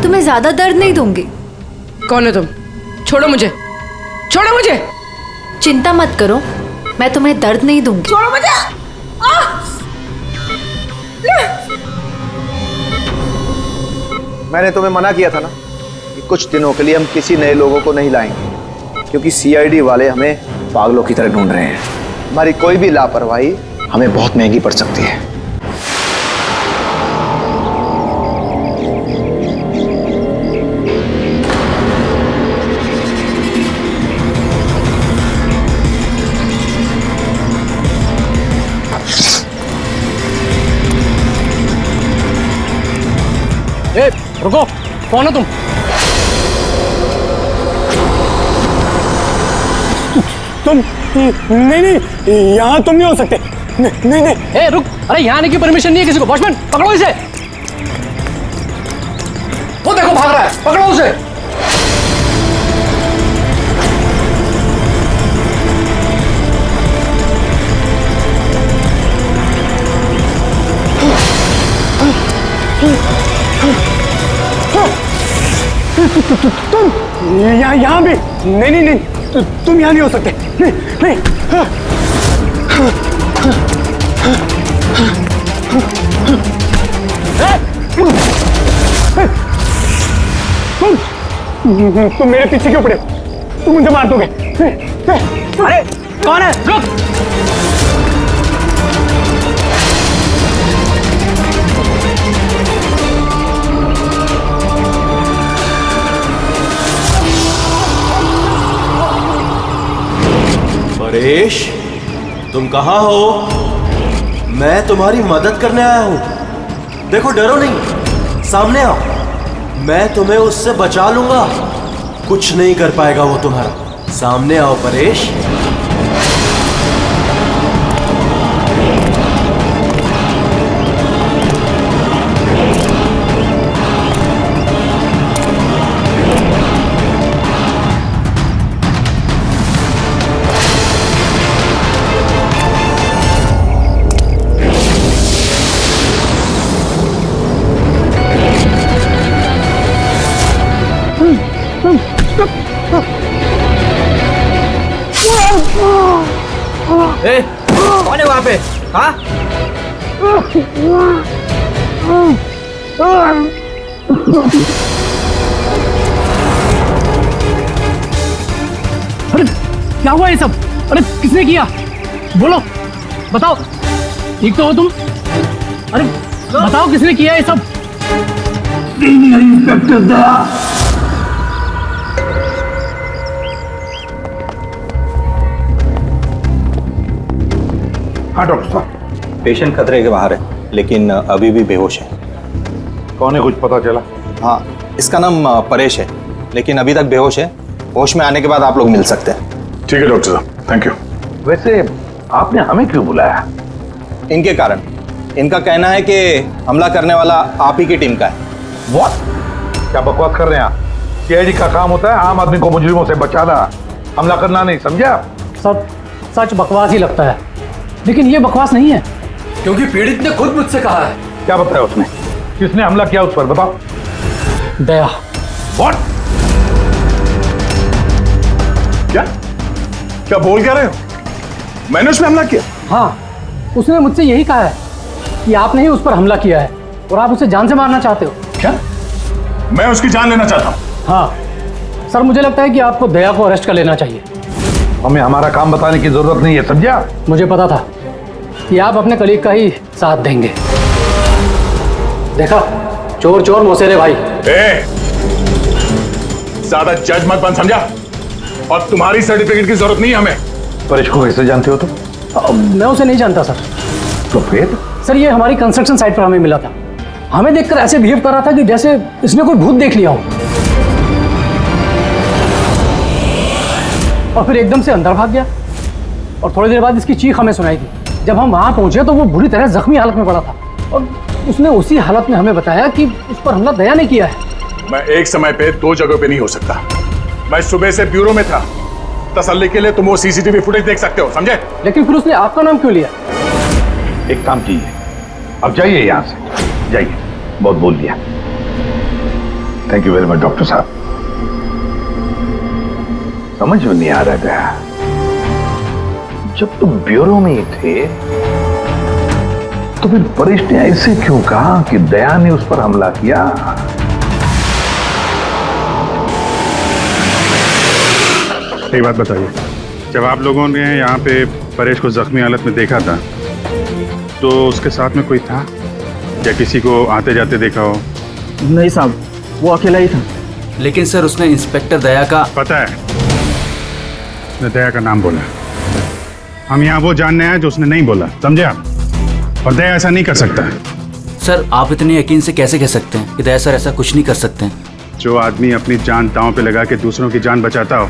तुम्हें ज्यादा दर्द नहीं दूंगी। कौन है तुम? छोड़ो मुझे, छोड़ो मुझे। चिंता मत करो, मैं तुम्हें दर्द नहीं दूंगी। छोड़ो मुझे। मैंने तुम्हें मना किया था ना कि कुछ दिनों के लिए हम किसी नए लोगों को नहीं लाएंगे, क्योंकि सीआईडी वाले हमें पागलों की तरह ढूंढ रहे हैं। हमारी कोई भी लापरवाही हमें बहुत महंगी पड़ सकती है। ए, रुको, कौन हो तुम? तुम नहीं नहीं, यहाँ तुम नहीं हो सकते। नहीं नहीं, ए रुक, अरे यहाँ आने की परमिशन नहीं है किसी को। वॉचमैन पकड़ो इसे। वो देखो भाग रहा है, पकड़ो उसे। तुम यहाँ भी नहीं नहीं नहीं, तुम यहाँ नहीं हो सकते। नहीं नहीं, तुम मेरे पीछे क्यों पड़े? तुम मुझे मार दोगे। अरे कौन है? रुक। परेश, तुम कहाँ हो? मैं तुम्हारी मदद करने आया हूं। देखो, डरो नहीं, सामने आओ, मैं तुम्हें उससे बचा लूंगा। कुछ नहीं कर पाएगा वो तुम्हारा। सामने आओ परेश। ए, कौन है वहां पे? हाँ? अरे क्या हुआ ये सब? अरे किसने किया? बोलो, बताओ। ठीक तो हो तुम? अरे बताओ किसने किया ये सब? इंस्पेक्टर दया। हाँ डॉक्टर साहब, पेशेंट खतरे के बाहर है, लेकिन अभी भी बेहोश है। कौन है, कुछ पता चला? हाँ, इसका नाम परेश है, लेकिन अभी तक बेहोश है। होश में आने के बाद आप लोग मिल सकते हैं। ठीक है डॉक्टर साहब, थैंक यू। वैसे आपने हमें क्यों बुलाया? इनके कारण। इनका कहना है कि हमला करने वाला आप ही की टीम का है। What? क्या बकवास कर रहे हैं आप? सीआईडी का काम होता है आम आदमी को मुजरिमों से बचाना, हमला करना नहीं, समझा? सब सच बकवास ही लगता है, लेकिन ये बकवास नहीं है, क्योंकि पीड़ित ने खुद मुझसे कहा है। क्या बताया उसने? किसने हमला किया उस पर, बताओ। दया। What? क्या क्या बोल क्या रहे हो? मैंने उस पर हमला किया? हाँ, उसने मुझसे यही कहा है कि आपने ही उस पर हमला किया है और आप उसे जान से मारना चाहते हो। क्या? मैं उसकी जान लेना चाहता हूँ? हाँ सर, मुझे लगता है कि आपको दया को अरेस्ट कर लेना चाहिए। हमें हमारा काम बताने की जरूरत नहीं है, समझा? मुझे पता था कि आप अपने कलीग का ही साथ देंगे। देखा, चोर चोर मौसेरे भाई। ज्यादा जज मत बन, समझा? और तुम्हारी सर्टिफिकेट की जरूरत नहीं है हमें। परेश को कैसे जानते हो तुम? मैं उसे नहीं जानता सर। तो फिर? सर, ये हमारी कंस्ट्रक्शन साइट पर हमें मिला था। हमें देखकर ऐसे बिहेव कर रहा था कि जैसे इसने कोई भूत देख लिया हो, और फिर एकदम से अंदर भाग गया। और थोड़ी देर बाद इसकी चीख हमें सुनाई दी। जब हम वहां पहुंचे तो वो बुरी तरह जख्मी हालत में पड़ा था, और उसने उसी हालत में हमें बताया कि उस पर हमला दया ने किया है। मैं एक समय पे दो जगह पे नहीं हो सकता। मैं सुबह से ब्यूरो में था। तसल्ली के लिए तुम वो सीसीटीवी फुटेज देख सकते हो, समझे? लेकिन फिर उसने आपका नाम क्यों लिया? एक काम कीजिए, अब जाइए यहाँ से, जाइए, बहुत बोल दिया। Thank you very much doctor साहब। समझ में नहीं आ रहा था, जब तुम ब्यूरो में ही थे तो फिर परेश ने ऐसे क्यों कहा कि दया ने उस पर हमला किया? एक बात बताइए, जब आप लोगों ने यहाँ पे परेश को जख्मी हालत में देखा था तो उसके साथ में कोई था या किसी को आते जाते देखा हो? नहीं साहब, वो अकेला ही था। लेकिन सर उसने इंस्पेक्टर दया का पता है, उसने दया का नाम बोला। हम यहाँ वो जानने आए जो उसने नहीं बोला, समझे आप? और दया ऐसा नहीं कर सकता। सर आप इतने यकीन से कैसे कह सकते हैं कि दया सर ऐसा कुछ नहीं कर सकते हैं? जो आदमी अपनी जान दांव पे लगा के दूसरों की जान बचाता हो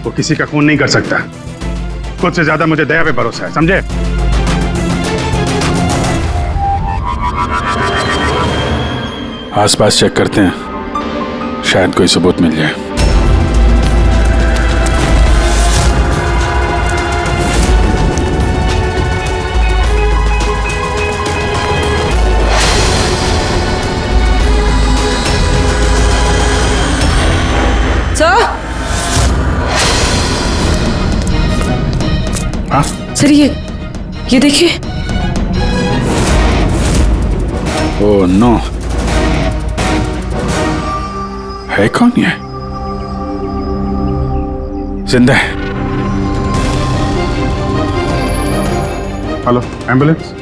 वो किसी का खून नहीं कर सकता। खुद से ज्यादा मुझे दया पे भरोसा है, समझे? आसपास चेक करते हैं, शायद कोई सबूत मिल जाए। सर हाँ? सर ये देखिए। ओह नो, है कौन ये? जिंदा है। हेलो एम्बुलेंस,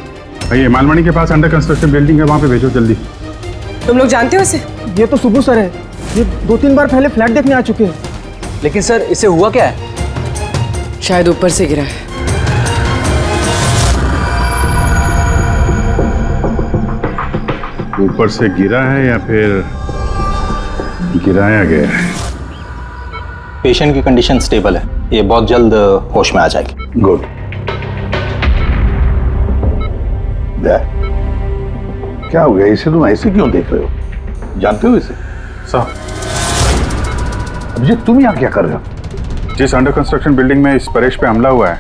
ये मालमणी के पास अंडर कंस्ट्रक्शन बिल्डिंग है, वहां पे भेजो जल्दी। तुम लोग जानते हो इसे? ये तो सुबह सर है, ये 2-3 बार पहले फ्लैट देखने आ चुके हैं। लेकिन सर इसे हुआ क्या है? शायद ऊपर से गिरा है। ऊपर से गिरा है या फिर गिराया गया है? पेशेंट की कंडीशन स्टेबल है, ये बहुत जल्द होश में आ जाएगी। गुड। क्या हो गया, इसे तुम ऐसे क्यों देख रहे हो? जानते हो इसे? साहब, अभिजीत तुम यहाँ क्या कर रहे हो? जिस अंडर कंस्ट्रक्शन बिल्डिंग में इस परेश पे हमला हुआ है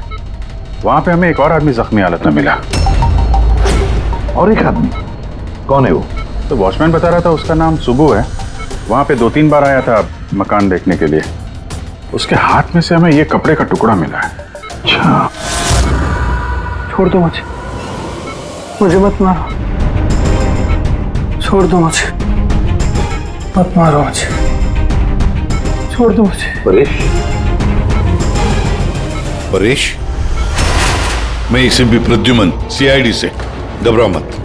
वहां पे हमें एक और आदमी जख्मी हालत में मिला। और एक आदमी? कौन है वो? तो वॉचमैन बता रहा था उसका नाम सुबू है, वहां पे 2-3 बार आया था मकान देखने के लिए। उसके हाथ में से हमें ये कपड़े का टुकड़ा मिला है। अच्छा, छोड़ दो मुझे मत मारो, छोड़ दो मुझे, मत मारो मुझे, छोड़ दो मुझे। परेश, मैं इसे भी प्रद्युमन सीआईडी से। घबराओ मत,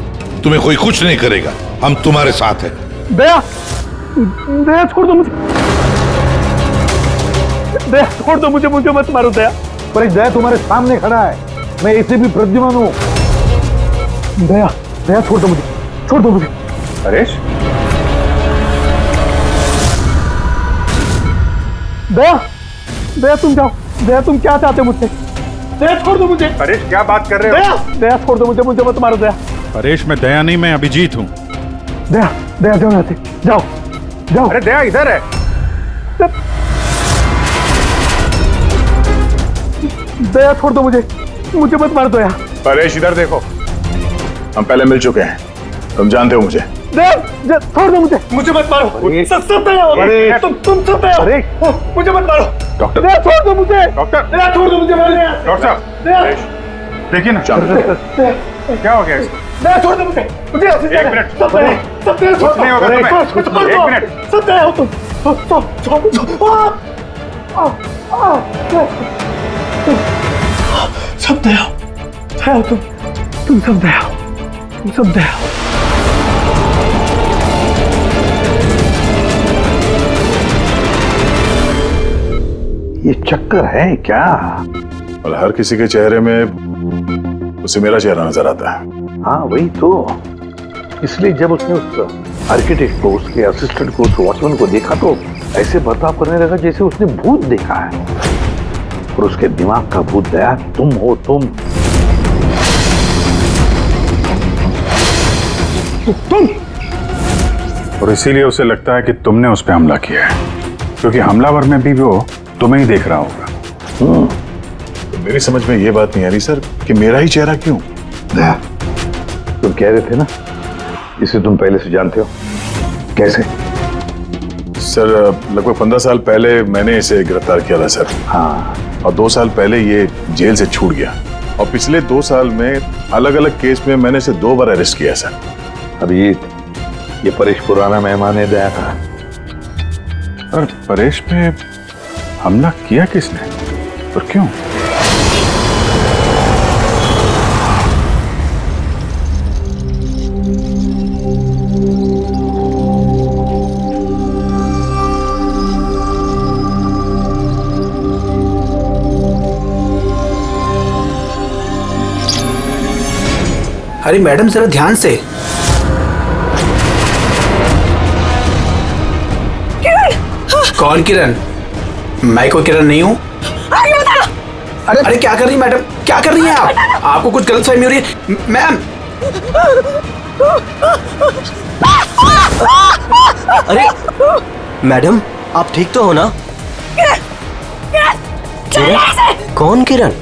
तुम्हें कोई कुछ नहीं करेगा, हम तुम्हारे साथ हैं। दया, दया छोड़ दो मुझे, दया छोड़ दो मुझे मत मारो दया। परेश, दया तुम्हारे सामने खड़ा है, मैं इसे भी प्रद्युमन हूँ। दया छोड़ दो मुझे। परेश, दया तुम जाओ, दया तुम क्या चाहते हो मुझसे? दया छोड़ दो मुझे। परेश क्या बात कर रहे हो? दया छोड़ दो मुझे मत मारो दया। परेश मैं दया नहीं, मैं अभिजीत हूँ। दया जाओ यहाँ से, जाओ। अरे दया इधर है। दया छोड़ दो मुझे मत मारो दया। परेश इधर देखो, हम पहले मिल चुके हैं, तुम जानते हो मुझे। दया छोड़ दो मुझे मत मारो। सब दया हो, तुम सब दया हो, मुझे मत मारो। डॉक्टर, दया छोड़ दो मुझे। डॉक्टर, दया छोड़ दो मुझे। डॉक्टर साहब, देखिए ना क्या हो गया इसको? दया छोड़ दो मुझे। एक मिनट, सब दया कुछ नहीं होगा तुम्हें। एक मिनट, सब दया हो तुम। सब दया हो तुम सब दया हो। ये चक्कर है क्या? और हर किसी के चेहरे में उसे मेरा चेहरा नजर आता है। हाँ वही तो, इसलिए जब उसने उस आर्किटेक्ट को, उसके असिस्टेंट को, उस वॉचमैन को देखा तो ऐसे बर्ताव करने लगा जैसे उसने भूत देखा है। और उसके दिमाग का भूत दया तुम हो। तुम और इसीलिए उसे लगता है कि तुमने उस पर हमला किया है, क्योंकि हमलावर में भी वो तुम्हें ही देख रहा होगा। तो मेरी समझ में ये बात नहीं आ रही सर कि मेरा ही चेहरा क्यों? दया, तुम कह रहे थे ना इसे तुम पहले से जानते हो। कैसे? सर लगभग 15 साल पहले मैंने इसे गिरफ्तार किया था सर। हाँ, और 2 साल पहले ये जेल से छूट गया और पिछले 2 साल में अलग अलग केस में मैंने इसे 2 बार अरेस्ट किया सर। अभिजीत, ये परेश पुराना मेहमान है दया का। और परेश पे हमला किया किसने और क्यों? अरे मैडम जरा ध्यान से। कौन किरण? मैं कोई किरण नहीं हूँ। अरे क्या कर रही मैडम, क्या कर रही हैं आप? आपको कुछ गलतफहमी हो रही है मैम। अरे मैडम, आप ठीक तो हो ना? किरण? कौन किरण?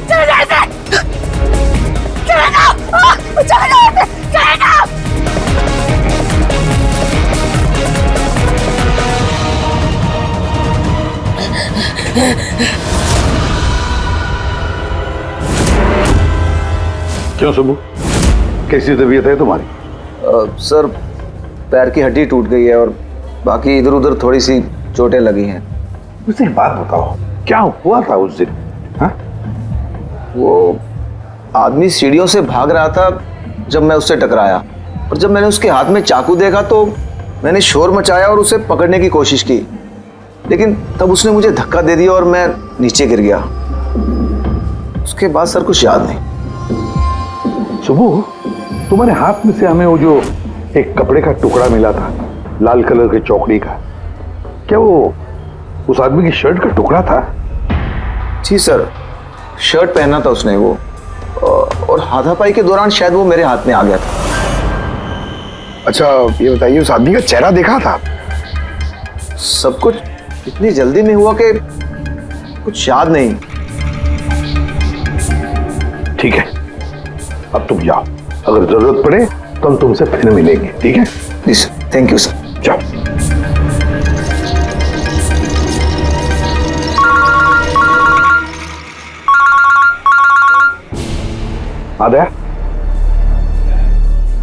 क्यों सुबह, कैसी तबीयत है तुम्हारी? सर पैर की हड्डी टूट गई है और बाकी इधर उधर थोड़ी सी चोटें लगी हैं। मुझे एक बात बताओ, क्या हुआ था उस दिन? हाँ? वो आदमी सीढ़ियों से भाग रहा था जब मैं उससे टकराया, और जब मैंने उसके हाथ में चाकू देखा तो मैंने शोर मचाया और उसे पकड़ने की कोशिश की, लेकिन तब उसने मुझे धक्का दे दिया और मैं नीचे गिर गया। उसके बाद सर कुछ याद नहीं। सुबह, तुम्हारे हाथ में से हमें वो जो एक कपड़े का टुकड़ा मिला था, लाल कलर के चौकड़ी का, क्या वो उस आदमी की शर्ट का टुकड़ा था? जी सर, शर्ट पहना था उसने वो, और हाथापाई के दौरान शायद वो मेरे हाथ में आ गया था। अच्छा ये बताइए, उस आदमी का चेहरा देखा था? सब कुछ इतनी जल्दी में हुआ कि कुछ याद नहीं। ठीक है, अब तुम जाओ, अगर जरूरत पड़े तो हम तुमसे फिर मिलेंगे, ठीक है? जी सर, थैंक यू सर। जाओ। आदया,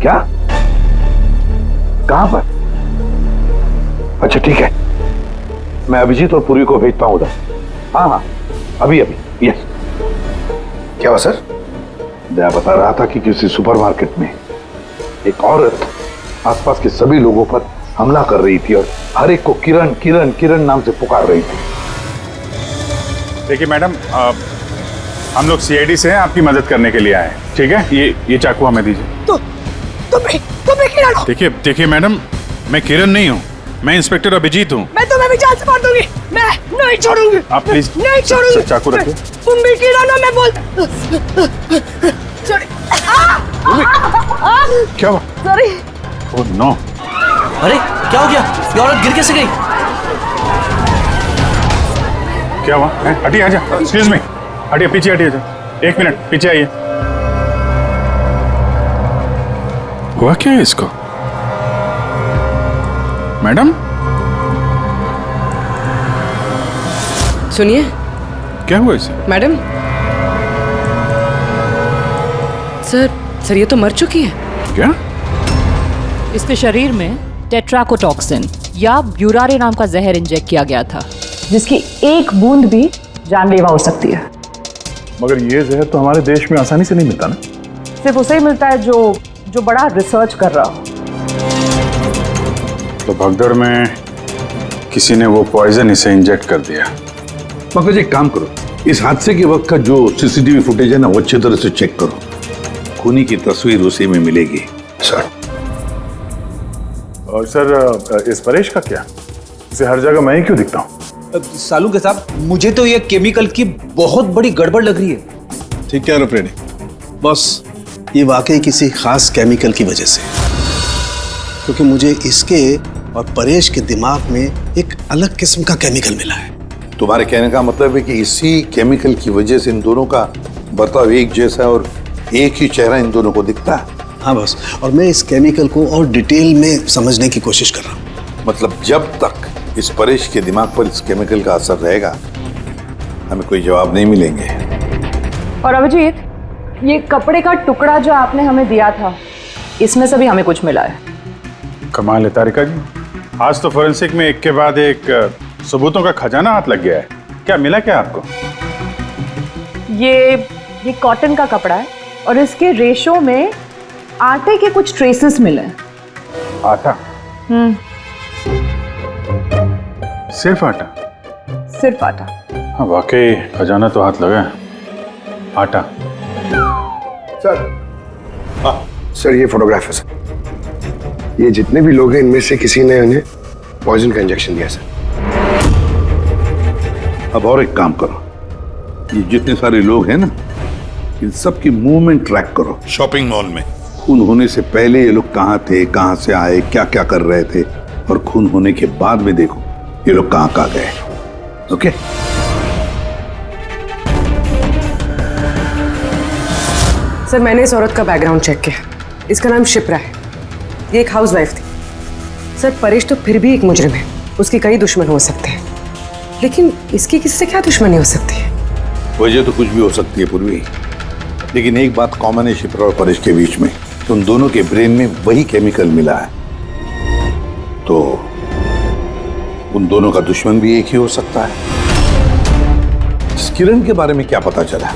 क्या? कहां पर? अच्छा ठीक है, मैं अभिजीत और पुरी को भेजता हूं उधर। हाँ हाँ, अभी अभी। यस। क्या हुआ सर? दया बता रहा था कि किसी सुपरमार्केट में एक औरत आसपास के सभी लोगों पर हमला कर रही थी और हर एक को किरण किरण किरण नाम से पुकार रही थी। देखिए मैडम, हम लोग सीआईडी से हैं, आपकी मदद करने के लिए आए हैं, ठीक है? ये चाकू हमें दीजिए। तुम्हें किरण हो? देखिए मैडम, मैं किरण नहीं हूँ, मैं इंस्पेक्टर अभिजीत हूँ। मैं तुम्हें भी जान से मार दूंगी। मैं नहीं छोड़ूंगी। आप प्लीज नहीं छोड़ूंगी। चाकू रखिए। तुम भी किरण हो, मैं बोल। सॉरी। क्या हुआ? सॉरी। Oh no. अरे क्या हो गया? ये औरत गिर कैसे गई? क्या हुआ? हटिए, आजा। एक्सक्यूज मी, हटिए, पीछे हटिए। 1 मिनट पीछे आइए। हुआ क्या है इसको? मैडम सुनिए। क्या हुआ इसे? मैडम, सर ये तो मर चुकी है। क्या? इसके शरीर में टेट्राकोटॉक्सिन या ब्यूरारे नाम का जहर इंजेक्ट किया गया था, जिसकी एक बूंद भी जानलेवा हो सकती है। मगर ये जहर तो हमारे देश में आसानी से नहीं मिलता ना? सिर्फ उसे ही मिलता है जो बड़ा रिसर्च कर रहा हो। तो भगदड़ में किसी ने वो पॉइजन इसे इंजेक्ट कर दिया। मगर एक काम करो, इस हादसे के वक्त का जो सीसीटीवी फुटेज है ना, वो अच्छी तरह से चेक करो। खूनी की तस्वीर उसी में मिलेगी। सर। और सर इस परेश का क्या? इसे हर जगह मैं ही क्यों दिखता हूँ? सालू के साहब, मुझे तो ये केमिकल की बहुत बड़ी गड़बड़ लग रही है। ठीक कह रहे हो फ्रेडी, बस ये वाकई किसी खास केमिकल की वजह से, क्योंकि मुझे इसके और परेश के दिमाग में एक अलग किस्म का केमिकल मिला है। तुम्हारे कहने का मतलब है कि इसी केमिकल की वजह से इन दोनों का बर्ताव एक जैसा है और एक ही चेहरा इन दोनों को दिखता है। हाँ बस, और मैं इस केमिकल को और डिटेल में समझने की कोशिश कर रहा हूँ। मतलब जब तक इस परेश के दिमाग पर इस केमिकल का असर रहेगा, हमें कोई जवाब नहीं मिलेंगे। और अभिजीत, ये कपड़े का टुकड़ा जो आपने हमें दिया था, इसमें से भी हमें कुछ मिला है। कमाल है तारिका जी, आज तो फोरेंसिक में एक के बाद एक सबूतों का खजाना हाथ लग गया है। क्या मिला क्या आपको? ये कॉटन का कपड़ा है और इसके रेशो में आटे के कुछ ट्रेसेस मिले हैं। आटा? सिर्फ आटा? सिर्फ आटा। हाँ वाकई खजाना तो हाथ लगा है। आटा। सर ये फोटोग्राफ है सर। ये जितने भी लोग हैं इनमें से किसी ने उन्हें पॉइजन का इंजेक्शन दिया सर। अब और एक काम करो, ये जितने सारे लोग हैं ना, इन सब की मूवमेंट ट्रैक करो। शॉपिंग मॉल में खून होने से पहले ये लोग कहाँ थे, कहाँ से आए, क्या क्या कर रहे थे, और खून होने के बाद में देखो ये लोग कहाँ कहाँ गए। ओके? सर मैंने इस औरत का बैकग्राउंड चेक किया। इसका नाम शिप्रा है। ये एक हाउसवाइफ थी। सर परेश तो फिर भी एक मुजरिम है, उसके कई दुश्मन हो सकते हैं, लेकिन इसकी किससे क्या दुश्मनी हो सकती है? वजह तो कुछ भी हो सकती है पूर्वी, लेकिन एक बात कॉमन है शिप्रा और परेश के बीच में, उन दोनों के ब्रेन में वही केमिकल मिला है। तो उन दोनों का दुश्मन भी एक ही हो सकता है। इस किरण के बारे में क्या पता चला?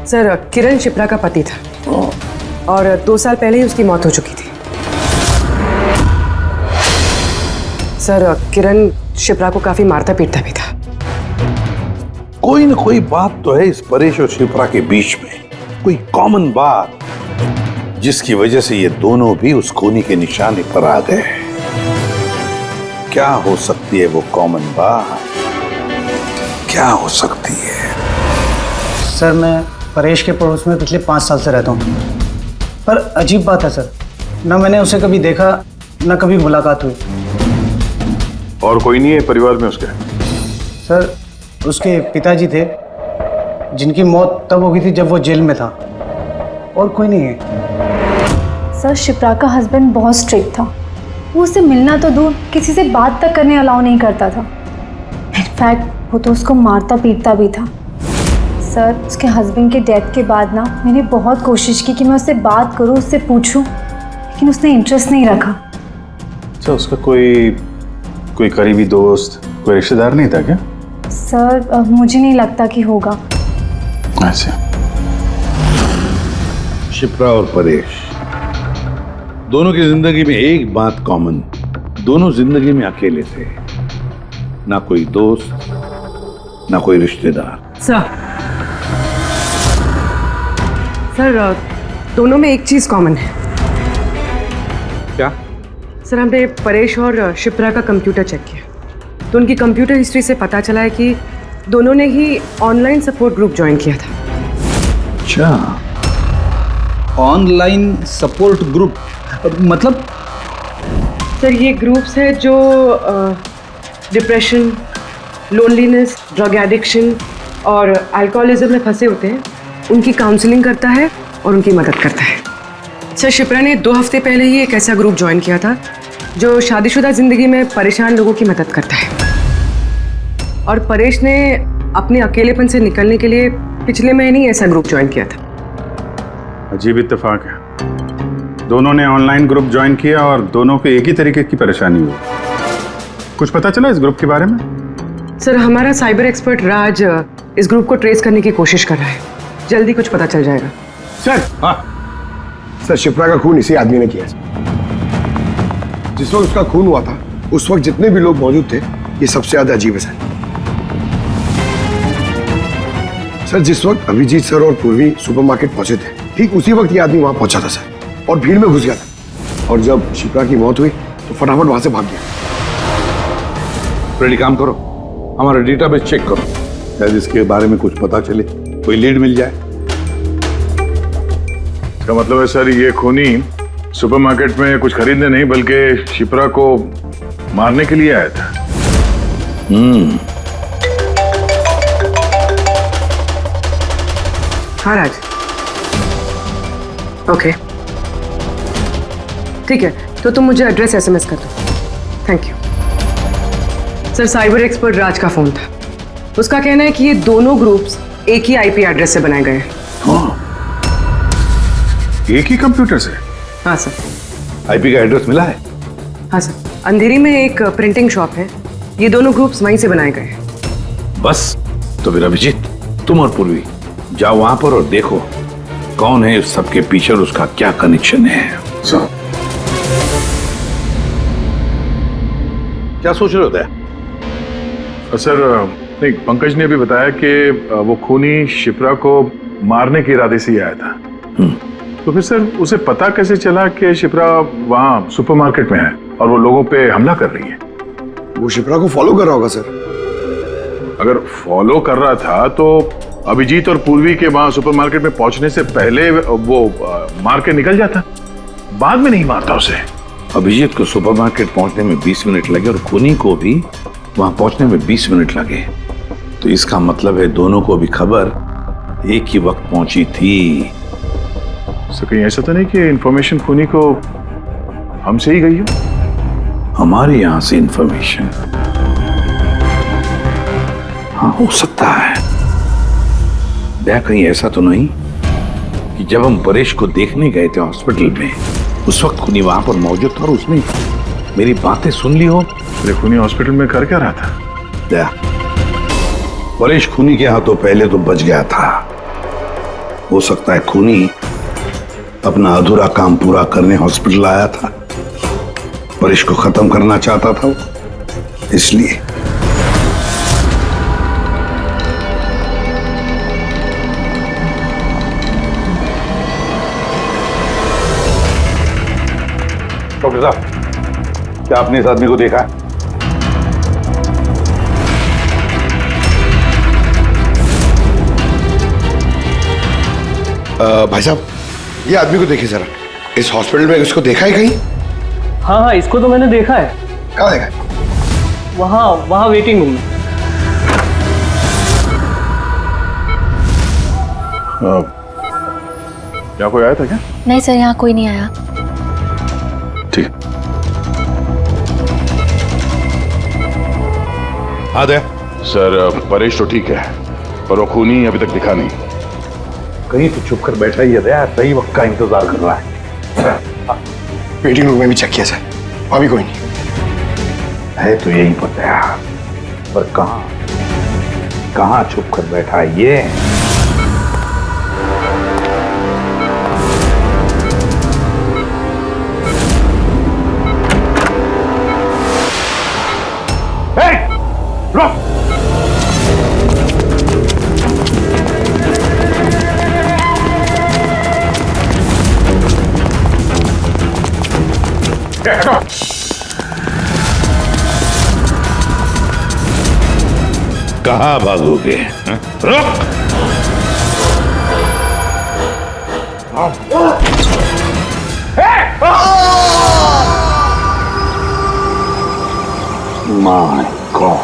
सर किरण शिप्रा का पति था और 2 साल पहले ही उसकी मौत हो चुकी थी। सर किरण शिप्रा को काफी मारता पीटता भी था। कोई ना कोई बात तो है इस परेश और शिप्रा के बीच में, कोई कॉमन बात, जिसकी वजह से ये दोनों भी उस खूनी के निशाने पर आ गए। क्या हो सकती है वो कॉमन बात? क्या हो सकती है? सर मैं परेश के पड़ोस में पिछले 5 साल से रहता हूँ, पर अजीब बात है सर, ना मैंने उसे कभी देखा, ना कभी मुलाकात हुई। और कोई नहीं है परिवार में उसके? सर उसके पिताजी थे, जिनकी मौत तब हो गई थी जब वो जेल में था, और कोई नहीं है। सर शिप्रा का हस्बैंड बहुत स्ट्रिक्ट था। वो उससे मिलना तो दूर, किसी से बात तक करने अलाउ नहीं करता था। इनफैक्ट वो तो उसको मारता पीटता भी था। सर उसके हस्बैंड के डेथ के बाद ना मैंने बहुत कोशिश की कि मैं उससे बात करूं, उससे पूछूं, लेकिन उसने इंटरेस्ट नहीं रखा। अच्छा, उसका कोई करीबी दोस्त, कोई रिश्तेदार नहीं था क्या? सर मुझे नहीं लगता कि होगा। ऐसे शिप्रा और परेश दोनों की जिंदगी में एक बात कॉमन, दोनों जिंदगी में अकेले थे, ना कोई दोस्त ना कोई रिश्तेदार। सर दोनों में एक चीज कॉमन है। क्या? सर हमने परेश और शिप्रा का कंप्यूटर चेक किया, तो उनकी कंप्यूटर हिस्ट्री से पता चला है कि दोनों ने ही ऑनलाइन सपोर्ट ग्रुप ज्वाइन किया था। अच्छा, ऑनलाइन सपोर्ट ग्रुप मतलब? सर ये ग्रुप्स है जो डिप्रेशन, लोनलीनेस, ड्रग एडिक्शन और अल्कोहलिज्म में फंसे होते हैं, उनकी काउंसलिंग करता है और उनकी मदद करता है। सर शिप्रा ने 2 हफ्ते पहले ही एक ऐसा ग्रुप ज्वाइन किया था जो शादीशुदा जिंदगी में परेशान लोगों की मदद करता है, और परेश ने अपने अकेलेपन से निकलने के लिए पिछले महीने ही ऐसा ग्रुप ज्वाइन किया था। अजीब इत्तेफाक है, दोनों ने ऑनलाइन ग्रुप ज्वाइन किया और दोनों को एक ही तरीके की परेशानी हुई। कुछ पता चला इस ग्रुप के बारे में? सर हमारा साइबर एक्सपर्ट राज इस ग्रुप को ट्रेस करने की कोशिश कर रहा है, जल्दी कुछ पता चल जाएगा। सर सर शिप्रा का खून इसी आदमी ने किया। जिस वक्त उसका खून हुआ था उस वक्त जितने भी लोग मौजूद थे, ये सबसे ज्यादा अजीब है सर। जिस वक्त अभिजीत सर और पूर्वी सुपरमार्केट पहुंचे थे, ठीक उसी वक्त ये आदमी वहां पहुंचा था सर, और भीड़ में घुस गया था, और जब शिप्रा की मौत हुई तो फटाफट वहां से भाग गया। रेडी, काम करो, हमारा डेटाबेस चेक करो, शायद इसके बारे में कुछ पता चले, कोई लीड मिल जाए। इसका मतलब है सर ये खूनी सुपरमार्केट में कुछ खरीदने नहीं बल्कि शिप्रा को मारने के लिए आया था। हाँ राज, ओके ठीक है, तो तुम मुझे एड्रेस SMS कर दो। Thank you. Sir cyber expert Raj का फोन था। उसका कहना है कि ये दोनों ग्रुप्स एक ही आईपी एड्रेस से बनाए गए हैं। एक ही कंप्यूटर से? हाँ सर। आईपी का एड्रेस मिला है? हाँ सर, अंधेरी में एक प्रिंटिंग शॉप है, ये दोनों ग्रुप्स वहीं से बनाए गए हैं। बस तो फिर अभिजीत, तुम और पूर्वी जाओ वहां पर और देखो कौन है इस सबके पीछे और उसका क्या कनेक्शन है। सर क्या सोच रहे होते हैं? सर नहीं, पंकज ने भी बताया कि वो खूनी शिप्रा को मारने के इरादे से ही आया था। तो फिर सर उसे पता कैसे चला कि शिप्रा वहाँ सुपरमार्केट में है और वो लोगों पे हमला कर रही है? वो शिप्रा को फॉलो कर रहा होगा सर। अगर फॉलो कर रहा था तो अभिजीत और पूर्वी के वहाँ सुपरमार्केट में पहुंचने से पहले वो मार के निकल जाता, बाद में नहीं मारता उसे। अभिजीत को सुपरमार्केट पहुंचने में 20 मिनट लगे और खूनी को भी वहां पहुंचने में 20 मिनट लगे। तो इसका मतलब है दोनों को भी खबर एक ही वक्त पहुंची थी। सर कहीं ऐसा तो नहीं कि इंफॉर्मेशन खूनी को हमसे ही गई हो? हमारे यहां से इंफॉर्मेशन? हाँ हो सकता है। क्या कहीं ऐसा तो नहीं कि जब हम परेश को देखने गए थे हॉस्पिटल में उस वक्त खूनी वहां पर मौजूद था और उसने मेरी बातें सुन ली हो? खूनी हॉस्पिटल में कर क्या रहा था? क्या परेश खूनी के हाथों पहले तो बच गया था। हो सकता है खूनी अपना अधूरा काम पूरा करने हॉस्पिटल आया था, परेश को खत्म करना चाहता था इसलिए। डॉक्टर साहब, क्या आपने इस आदमी को देखा? भाई साहब, ये आदमी को देखिए जरा। इस हॉस्पिटल में इसको देखा है कहीं? हाँ, इसको तो मैंने देखा है। कहाँ देखा है? वहाँ वेटिंग रूम में। क्या कोई आया था क्या? नहीं सर, यहाँ कोई नहीं आया। ठीक। हाँ दे सर, परेश तो ठीक है पर वो खूनी अभी तक दिखा नहीं। कहीं तो चुप कर बैठा ही है दया, सही वक्त का इंतजार कर रहा है। वेटिंग रूम में भी चेक किया सर, वहां भी कोई नहीं है। तो यही पता है पर कहाँ छुप कर बैठा है ये? कहाँ भागोगे? रुक! My God!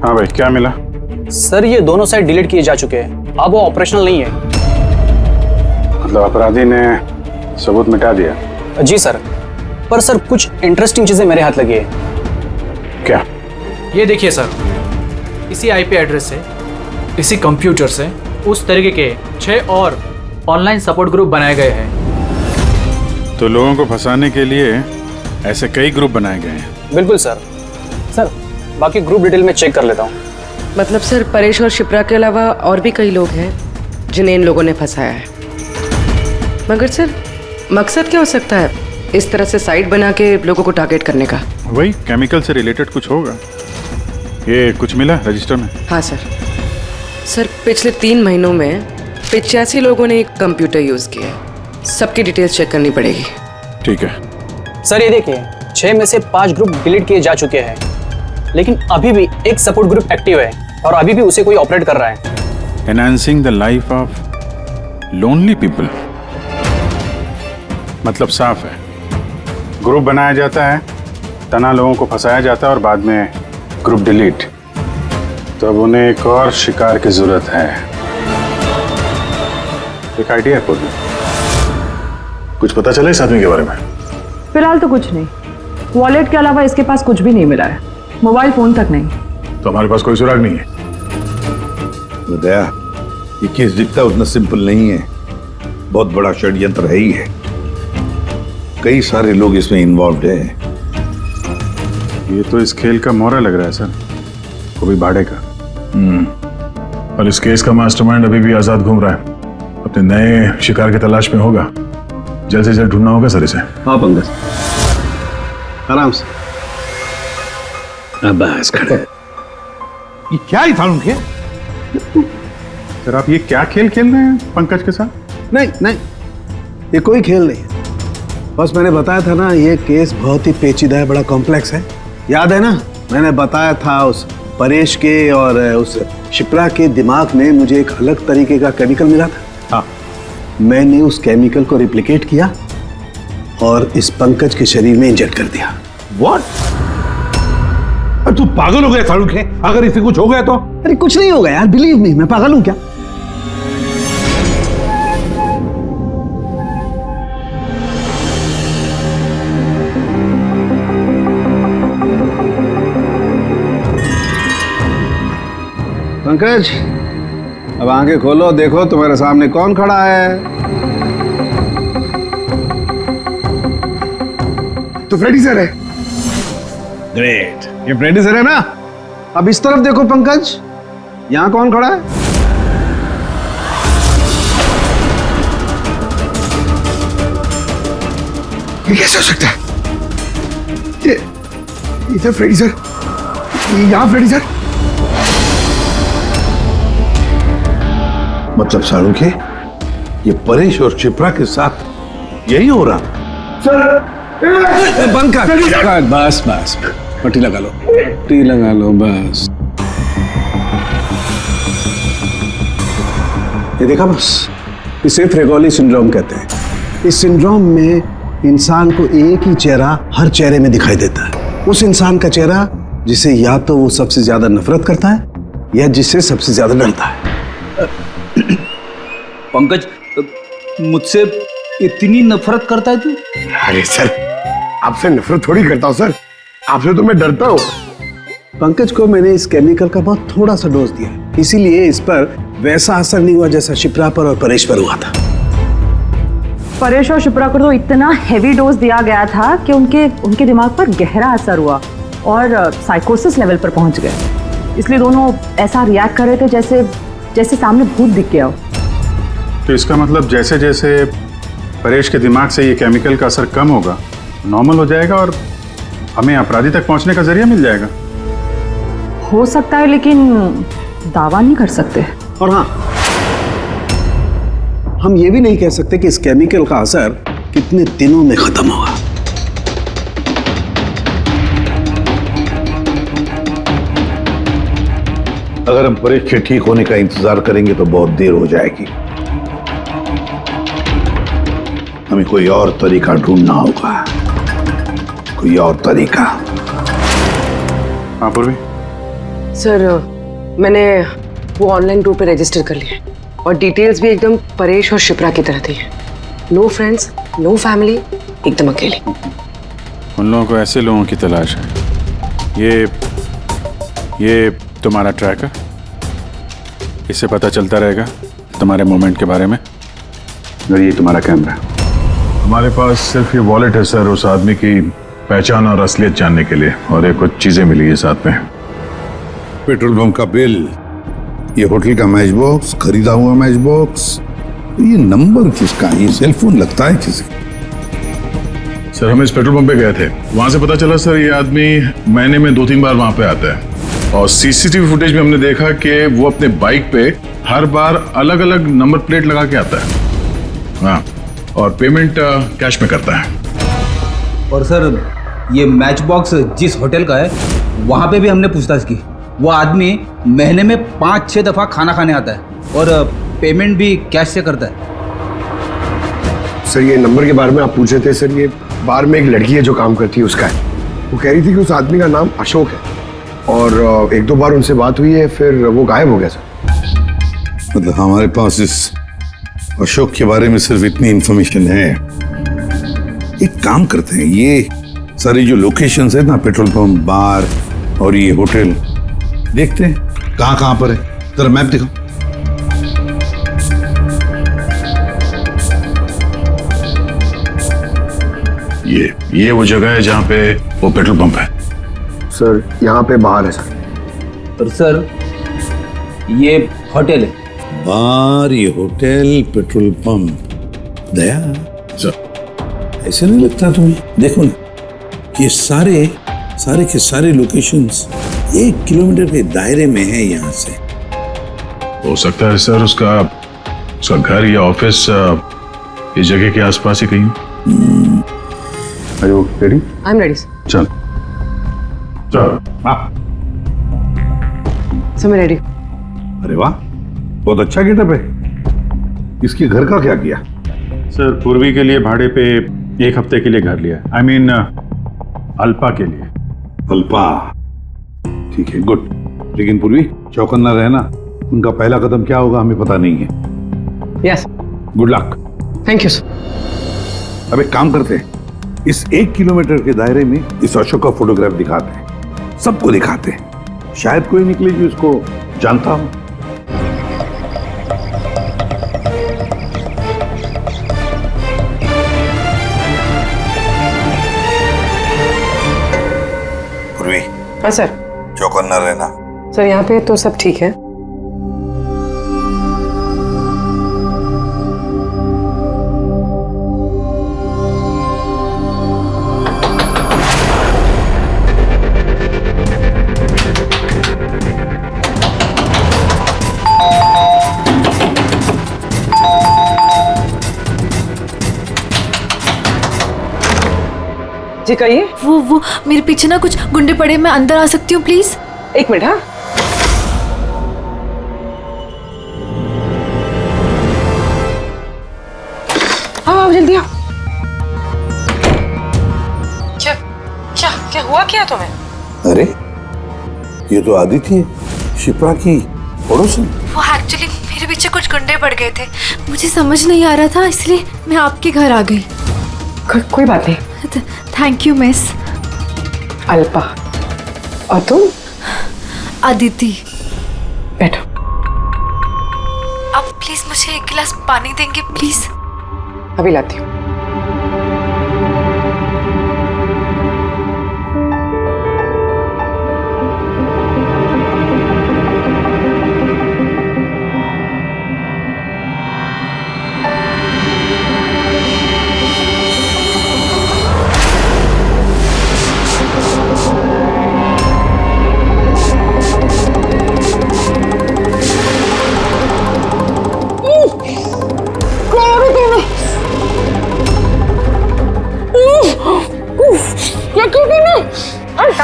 हाँ भाई, क्या मिला? सर ये दोनों साइड डिलीट किए जा चुके हैं, अब वो ऑपरेशनल नहीं है। मतलब अपराधी ने सबूत मिटा दिया? जी सर, पर सर कुछ इंटरेस्टिंग चीजें मेरे हाथ लगी है। क्या? ये देखिए सर, इसी आईपी एड्रेस से, इसी कंप्यूटर से उस तरीके के 6 और ऑनलाइन सपोर्ट ग्रुप बनाए गए हैं। तो लोगों को फंसाने के लिए ऐसे कई ग्रुप बनाए गए हैं? बिल्कुल सर। सर बाकी ग्रुप डिटेल में चेक कर लेता हूँ। मतलब सर, परेश और शिप्रा के अलावा और भी कई लोग हैं जिन्हें इन लोगों ने फंसाया है। मगर सर मकसद क्या हो सकता है इस तरह से साइट बना के लोगों को टारगेट करने का? वही केमिकल से रिलेटेड कुछ होगा। ये कुछ मिला रजिस्टर में? हाँ सर। सर पिछले 3 महीनों में 85 लोगों ने एक कंप्यूटर यूज किया है। सबकी डिटेल्स चेक करनी पड़ेगी। ठीक है सर। ये देखिए 6 में से 5 ग्रुप डिलीट किए जा चुके हैं, लेकिन अभी भी एक सपोर्ट ग्रुप एक्टिव है और अभी भी उसे कोई ऑपरेट कर रहा है। Enhancing the life of lonely people. मतलब साफ है, ग्रुप बनाया जाता है, तना लोगों को फंसाया जाता है और बाद में ग्रुप डिलीट। तो अब उन्हें एक और शिकार की जरूरत है। एक आइडिया कुछ पता चला इस आदमी के बारे में? फिलहाल तो कुछ नहीं, वॉलेट के अलावा इसके पास कुछ भी नहीं मिला है, मोबाइल फोन तक नहीं। तो हमारे पास कोई सुराग नहीं है। दया, ये केस दिखता उतना सिंपल नहीं है, बहुत बड़ा षड्यंत्र है ही है। कई सारे लोग इसमें इन्वॉल्व हैं। ये तो इस खेल का मोहरा लग रहा है सर, कभी भाड़े का। और इस केस का मास्टरमाइंड अभी भी आजाद घूम रहा है, अपने नए शिकार की तलाश में होगा। जल्द से जल्द ढूंढना होगा सर इसे। हाँ पंकज, आराम से। बस खड़े। ये क्या ही था उनके? सर आप ये क्या खेल खेल रहे हैं पंकज के साथ? नहीं नहीं, ये कोई खेल नहीं है। बस मैंने बताया था ना, ये केस बहुत ही पेचीदा है, बड़ा कॉम्प्लेक्स है। याद है ना, मैंने बताया था उस परेश के और उस शिप्रा के दिमाग में मुझे एक अलग तरीके का केमिकल मिला था। हाँ, मैंने उस केमिकल को रिप्लिकेट किया और इस पंकज के शरीर में इंजेक्ट कर दिया। What? तू पागल हो गया फारूक है? अगर इसे कुछ हो गया तो? अरे कुछ नहीं होगा यार, बिलीव मी, मैं पागल हूं क्या? पंकज, अब आंखें खोलो, देखो तुम्हारे सामने कौन खड़ा है। तो फ्रेडी सर है। ग्रेट, ये फ्रेडी सर है ना। अब इस तरफ देखो पंकज, यहां कौन खड़ा है? ये कैसे हो सकता है? ये इधर फ्रेडी सर, यहाँ फ्रेडी सर। मतलब शाहरुख है, ये परेश और शिप्रा के साथ यही हो रहा? सर बंद कर। बस बस, पट्टी लगा लो, पट्टी लगा लो बस। ये देखा बस, इसे फ्रेगोली सिंड्रोम कहते हैं। इस सिंड्रोम में इंसान को एक ही चेहरा हर चेहरे में दिखाई देता है। उस इंसान का चेहरा जिसे या तो वो सबसे ज्यादा नफरत करता है या जिससे सबसे ज्यादा डरता है। पंकज, मुझसे इतनी नफरत करता है तू? अरे सर, आपसे नफरत थोड़ी करता हूँ सर, आपसे तो मैं डरता हूँ। पंकज को मैंने इस केमिकल का बहुत थोड़ा सा डोज दिया, इसीलिए इस पर वैसा असर नहीं हुआ जैसा शिप्रा पर और परेश पर हुआ था। परेश और शिप्रा को तो इतना हैवी डोज दिया गया था कि उनके दिमाग पर गहरा असर हुआ और साइकोसिस लेवल पर पहुंच गए। इसलिए दोनों ऐसा रिएक्ट कर रहे थे जैसे सामने भूत दिख गया हो। तो इसका मतलब जैसे जैसे परेश के दिमाग से ये केमिकल का असर कम होगा, नॉर्मल हो जाएगा और हमें अपराधी तक पहुंचने का जरिया मिल जाएगा। हो सकता है, लेकिन दावा नहीं कर सकते। और हाँ, हम ये भी नहीं कह सकते कि इस केमिकल का असर कितने दिनों में खत्म होगा। अगर हम परेश के ठीक होने का इंतजार करेंगे तो बहुत देर हो जाएगी। हमें कोई और तरीका ढूंढना होगा, कोई और तरीका। हाँ पूर्वी। सर, मैंने वो ऑनलाइन ग्रुप पे रजिस्टर कर लिया और डिटेल्स भी एकदम परेश और शिप्रा की तरह दी है। नो फ्रेंड्स, नो फैमिली, एकदम अकेले। उन लोगों को ऐसे लोगों की तलाश है। ये तुम्हारा ट्रैकर, इससे पता चलता रहेगा तुम्हारे मूवमेंट के बारे में। और ये तुम्हारा कैमरा। हमारे पास सिर्फ ये वॉलेट है सर, उस आदमी की पहचान और असलियत जानने के लिए, और ये कुछ चीजें मिली है साथ में। पेट्रोल पंप का बिल, ये होटल का मैच बॉक्स, खरीदा हुआ मैच बॉक्स, ये नंबर किसका? ये सेल फोन लगता है किसी? सर हम इस पेट्रोल पंप पे गए थे, वहां से पता चला सर ये आदमी महीने में 2-3 बार वहां पे आता है और सीसीटीवी फुटेज में हमने देखा कि वो अपने बाइक पे हर बार अलग अलग नंबर प्लेट लगा के आता है। हाँ, और पेमेंट कैश में करता है। और सर, ये मैच बॉक्स जिस होटल का है वहाँ पे भी हमने पूछताछ की। वो आदमी महीने में 5-6 दफ़ा खाना खाने आता है और पेमेंट भी कैश से करता है। सर, ये नंबर के बारे में आप पूछ रहे थे सर, ये बार में एक लड़की है जो काम करती है, उसका है। वो कह रही थी कि उस आदमी का नाम अशोक है और 1-2 बार उनसे बात हुई है, फिर वो गायब हो गया सर। मतलब हमारे पास इस अशोक के बारे में सिर्फ इतनी इंफॉर्मेशन है। एक काम करते हैं, सारी जो लोकेशंस है ना, पेट्रोल पंप, बार और ये होटल, देखते हैं कहाँ कहाँ पर है। जरा मैप दिखाओ। ये वो जगह है जहाँ पे वो पेट्रोल पंप है। सर यहाँ पे बाहर है सर। और सर ये होटल है। बार, ये होटल, पेट्रोल पंप। दया सर, ऐसे नहीं लगता तुम्हें? देखो ना कि ये सारे के सारे लोकेशंस 1 किलोमीटर के दायरे में है यहाँ से। हो सकता है सर उसका घर या ऑफिस इस जगह के आसपास ही कहीं। Are you ready? I'm ready, sir. चल सर मैं रेडी। अरे वाह, बहुत अच्छा गेटअप है। इसके घर का क्या किया? सर पूर्वी के लिए भाड़े पे 1 हफ्ते के लिए घर लिया। I mean, अल्पा के लिए। अल्पा, ठीक है, गुड। लेकिन पूर्वी, चौकन्ना रहना, उनका पहला कदम क्या होगा हमें पता नहीं है। Yes. Good luck. Thank you sir. अब एक काम करते हैं, इस 1 किलोमीटर के दायरे में इस अशोक का फोटोग्राफ दिखाते हैं, सबको दिखाते हैं। शायद कोई निकले जो इसको जानता हो। पूर्वी। हाँ सर। चौकन्ना रहना। सर यहाँ पे तो सब ठीक है। जी कहिए। वो मेरे पीछे ना कुछ गुंडे पड़े, मैं अंदर आ सकती हूँ प्लीज? 1 मिनट। हाँ हाँ जल्दी आओ। क्या क्या क्या हुआ क्या तुम्हें? अरे ये तो आदित्य है, शिप्रा की पड़ोसन। वो एक्चुअली मेरे पीछे कुछ गुंडे पड़ गए थे, मुझे समझ नहीं आ रहा था, इसलिए मैं आपके घर आ गई। कोई बात नहीं। Thank you miss. अल्पा। और तुम? अदिति। बैठो। अब प्लीज मुझे 1 गिलास पानी देंगे प्लीज? अभी लाती हूँ।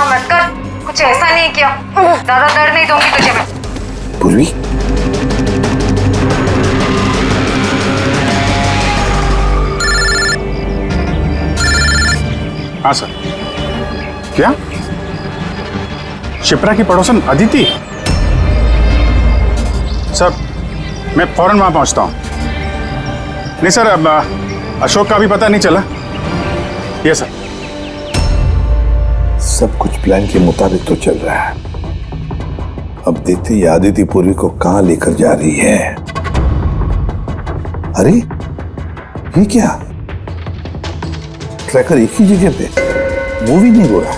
मत कर, कुछ ऐसा नहीं किया, ज्यादा दर्द नहीं दूंगी तुझे मैं। पूर्वी, हाँ सर। क्या शिप्रा की पड़ोसन अदिति? सर मैं फौरन वहां पहुंचता हूं। नहीं सर, अब अशोक का भी पता नहीं चला। ये सर। सब कुछ प्लान के मुताबिक तो चल रहा है। अब देखते हैं आदिति पूर्वी को कहां लेकर जा रही है। अरे ये क्या, ट्रैकर एक ही जगह पे मूवी नहीं हो रहा?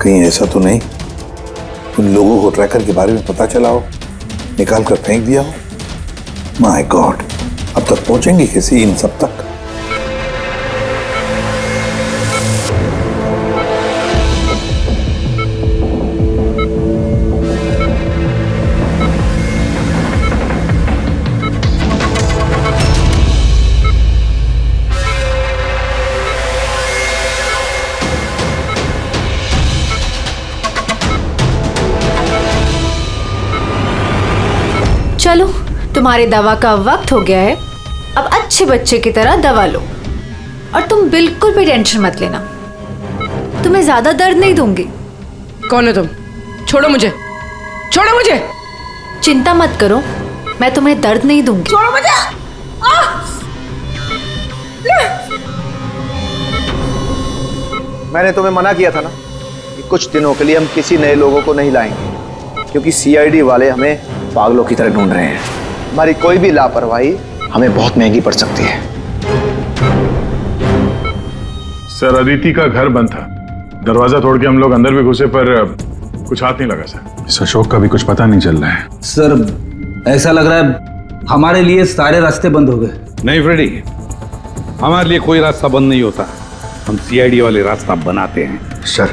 कहीं ऐसा तो नहीं उन लोगों को ट्रैकर के बारे में पता चला हो, निकाल कर फेंक दिया हो? माय गॉड, अब तक पहुंचेंगे कैसे इन सब तक? चलो, तुम्हारे दवा का वक्त हो गया है, अब अच्छे बच्चे की तरह दवा लो। और तुम बिल्कुल भी टेंशन मत लेना, तुम्हें ज्यादा दर्द नहीं दूंगी। कौन है तुम? छोड़ो मुझे, छोड़ो मुझे। चिंता मत करो, मैं तुम्हें दर्द नहीं दूंगी। छोड़ो मुझे। मैंने तुम्हें मना किया था ना कि कुछ दिनों के लिए हम किसी नए लोगों को नहीं लाएंगे, क्योंकि सीआईडी वाले हमें पागलों की तरह ढूंढ रहे हैं। हमारी कोई भी लापरवाही हमें बहुत महंगी पड़ सकती है। सर, अदिति का घर बंद था, दरवाजा तोड़ के हम लोग अंदर भी घुसे पर कुछ हाथ नहीं लगा सर। इस अशोक का भी कुछ पता नहीं चल रहा है। सर ऐसा लग रहा है हमारे लिए सारे रास्ते बंद हो गए। नहीं फ्रेडी, हमारे लिए कोई रास्ता बंद नहीं होता, हम सीआईडी वाले रास्ता बनाते हैं। सर,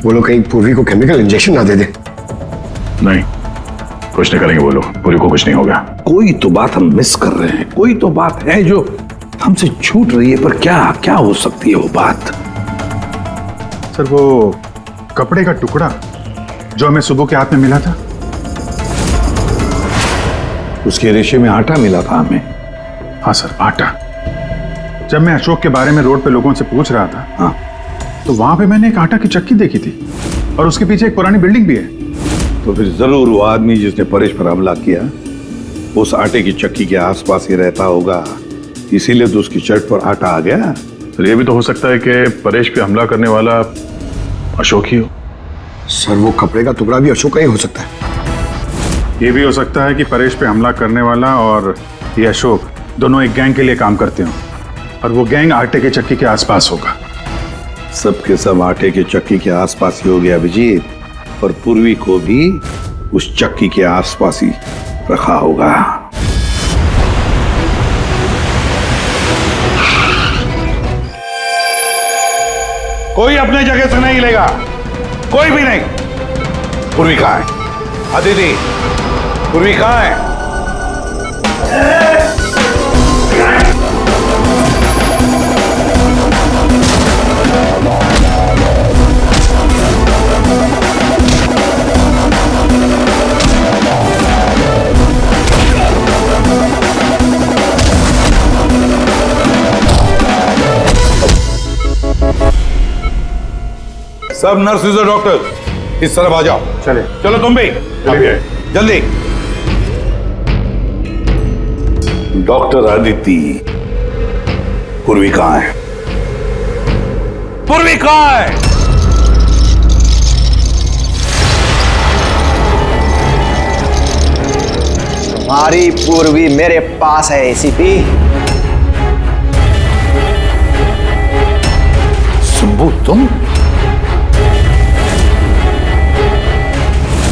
वो लोग कहीं पूर्वी को केमिकल इंजेक्शन ना दे दे। नहीं, कुछ नहीं करेंगे वो लोग, पूरी को कुछ नहीं होगा। कोई तो बात हम मिस कर रहे हैं, कोई तो बात है जो हमसे छूट रही है, पर क्या क्या हो सकती है वो बात? सर, वो कपड़े का टुकड़ा जो हमें सुबह के हाथ में मिला था, उसके रेशे में आटा मिला था हमें। हाँ सर, आटा। जब मैं अशोक के बारे में रोड पे लोगों से पूछ रहा था, हाँ, तो वहां पे मैंने एक आटा की चक्की देखी थी और उसके पीछे एक पुरानी बिल्डिंग भी है। तो फिर जरूर वो आदमी जिसने परेश पर हमला किया उस आटे की चक्की के आसपास ही रहता होगा, इसीलिए तो उसकी शर्ट पर आटा आ गया। तो ये भी तो हो सकता है कि परेश पे हमला करने वाला अशोक ही हो। सर, वो कपड़े का टुकड़ा भी अशोक का ही हो सकता है। ये भी हो सकता है कि परेश पे हमला करने वाला और ये अशोक दोनों एक गैंग के लिए काम करते हो और वो गैंग आटे के चक्की के आसपास होगा। सबके सब आटे के चक्की के आसपास ही हो गया अभिजीत, और पूर्वी को भी उस चक्की के आसपास ही रखा होगा। कोई अपने जगह से नहीं लेगा, कोई भी नहीं। पूर्वी कहाँ है? अदिति, पूर्वी कहाँ है? सब नर्सेज और डॉक्टर इस तरफ आ जाओ। चले, चलो तुम भी जल्दी। डॉक्टर अदिति, पूर्वी कहाँ है? पूर्वी कहाँ है? तुम्हारी पूर्वी मेरे पास है एसीपी। सुब्बू, तुम?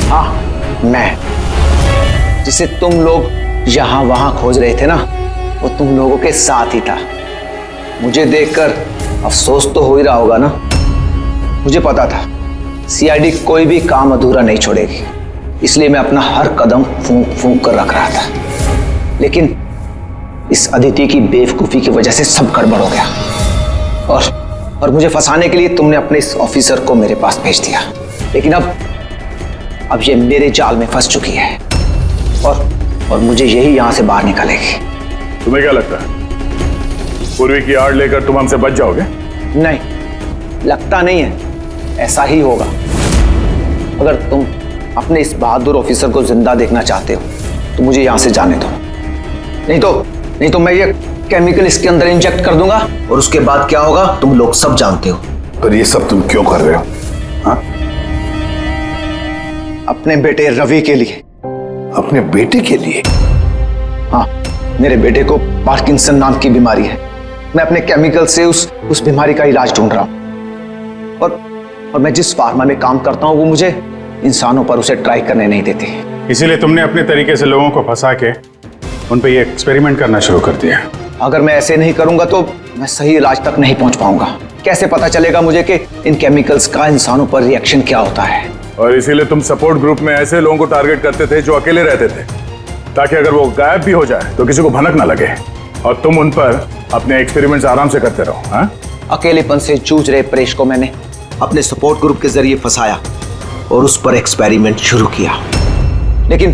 हाँ, मैं, जिसे तुम लोग यहां वहां खोज रहे थे ना, वो तुम लोगों के साथ ही था। मुझे देखकर अफसोस तो हो ही रहा होगा ना। मुझे पता था सीआईडी कोई भी काम अधूरा नहीं छोड़ेगी, इसलिए मैं अपना हर कदम फूंक फूंक कर रख रहा था। लेकिन इस अदिति की बेवकूफी की वजह से सब गड़बड़ हो गया और मुझे फंसाने के लिए तुमने अपने इस ऑफिसर को मेरे पास भेज दिया। लेकिन अब ये मेरे जाल में फंस चुकी है और मुझे यही यहां से बाहर निकालेगी। तुम्हें क्या लगता है पूर्वी की आड़ लेकर तुम हमसे बच जाओगे? नहीं, लगता नहीं है, ऐसा ही होगा। अगर तुम अपने इस बहादुर ऑफिसर को जिंदा देखना चाहते हो तो मुझे यहां से जाने दो, नहीं तो मैं ये केमिकल इसके अंदर इंजेक्ट कर दूंगा और उसके बाद क्या होगा तुम लोग सब जानते हो। पर ये सब तुम क्यों कर रहे हो? हाँ? अपने बेटे रवि के लिए। अपने बेटे के लिए? हाँ, मेरे बेटे को पार्किंसन नाम की बीमारी है। मैं अपने केमिकल से उस बीमारी का इलाज ढूंढ रहा हूं और मैं जिस फार्मा में काम करता हूं वो मुझे इंसानों पर उसे ट्राई करने नहीं देती। इसीलिए तुमने अपने तरीके से लोगों को फंसा के उन पे ये एक्सपेरिमेंट करना शुरू कर दिया। अगर मैं ऐसे नहीं करूंगा तो मैं सही इलाज तक नहीं पहुंच पाऊंगा। कैसे पता चलेगा मुझे कि इन केमिकल्स का इंसानों पर रिएक्शन क्या होता है? और इसीलिए तुम सपोर्ट ग्रुप में ऐसे लोगों को टारगेट करते थे जो अकेले रहते थे, ताकि अगर वो गायब भी हो जाए तो किसी को भनक ना लगे और तुम उन पर अपने एक्सपेरिमेंट्स आराम से करते रहो। हाँ? अकेलेपन से जूझ रहे परेश को मैंने अपने सपोर्ट ग्रुप के जरिए फंसाया और उस पर एक्सपेरिमेंट शुरू किया। लेकिन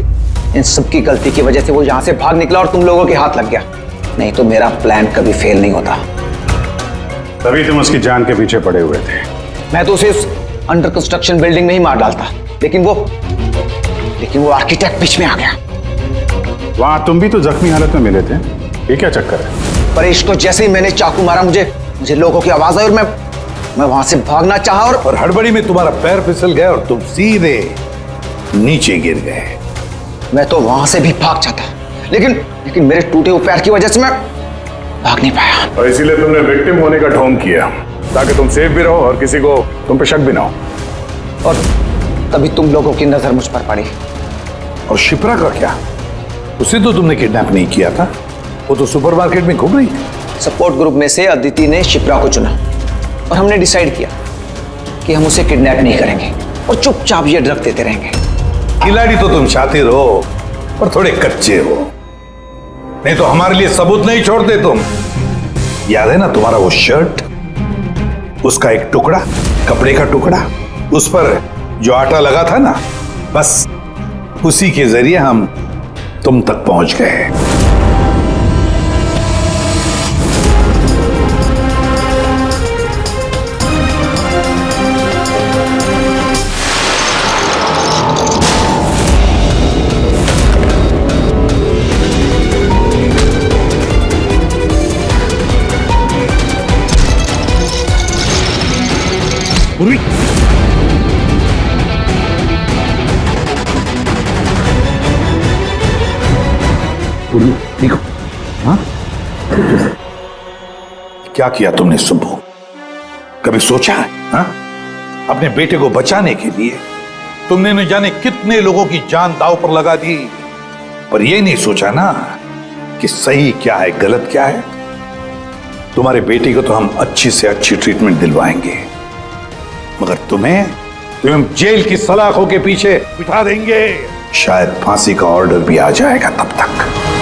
इन सबकी गलती की वजह से वो यहां से भाग निकला और तुम लोगों के हाथ लग गया। नहीं तो मेरा प्लान कभी फेल नहीं होता। तभी तुम उसकी जान के पीछे पड़े हुए थे। मैं तो उसे अंडर कंस्ट्रक्शन बिल्डिंग में ही मार डालता, लेकिन वो आर्किटेक्ट बीच में आ गया। वहां तुम भी तो जख्मी हालत में मिले थे, ये क्या चक्कर है? परेश को जैसे ही मैंने चाकू मारा मुझे लोगों की आवाज आई और मैं वहां से भागना चाहा और हड़बड़ी में तुम्हारा पैर फिसल गया और तुम सीधे नीचे गिर गए। मैं तो वहां से भी भाग जाता, लेकिन मेरे टूटे हुए पैर की वजह से मैं भाग नहीं पाया। और इसीलिए तुमने विक्टिम होने का ढोंग किया, ताकि तुम सेफ भी रहो और किसी को तुम पे शक भी ना हो। और तभी तुम लोगों की नजर मुझ पर पड़ी। और शिप्रा का क्या? उसे तो तुमने किडनैप नहीं किया था, वो तो सुपरमार्केट में घूम रही थी। सपोर्ट ग्रुप में से अदिति ने शिप्रा को चुना और हमने डिसाइड किया कि हम उसे किडनैप नहीं करेंगे और चुपचाप ये ड्रग देते रहेंगे। खिलाड़ी तो तुम शातिर हो और थोड़े कच्चे हो, नहीं तो हमारे लिए सबूत नहीं छोड़ते तुम। याद है ना तुम्हारा वो शर्ट, उसका एक टुकड़ा, कपड़े का टुकड़ा, उस पर जो आटा लगा था ना, बस उसी के जरिए हम तुम तक पहुंच गए। पूर्वी, पूर्वी देखो, हाँ क्या किया तुमने सुब्बू? कभी सोचा है? हाँ? अपने बेटे को बचाने के लिए तुमने न जाने कितने लोगों की जान दांव पर लगा दी, पर यह नहीं सोचा ना कि सही क्या है गलत क्या है। तुम्हारे बेटे को तो हम अच्छी से अच्छी ट्रीटमेंट दिलवाएंगे, मगर तुम्हें जेल की सलाखों के पीछे बिठा देंगे। शायद फांसी का ऑर्डर भी आ जाएगा तब तक।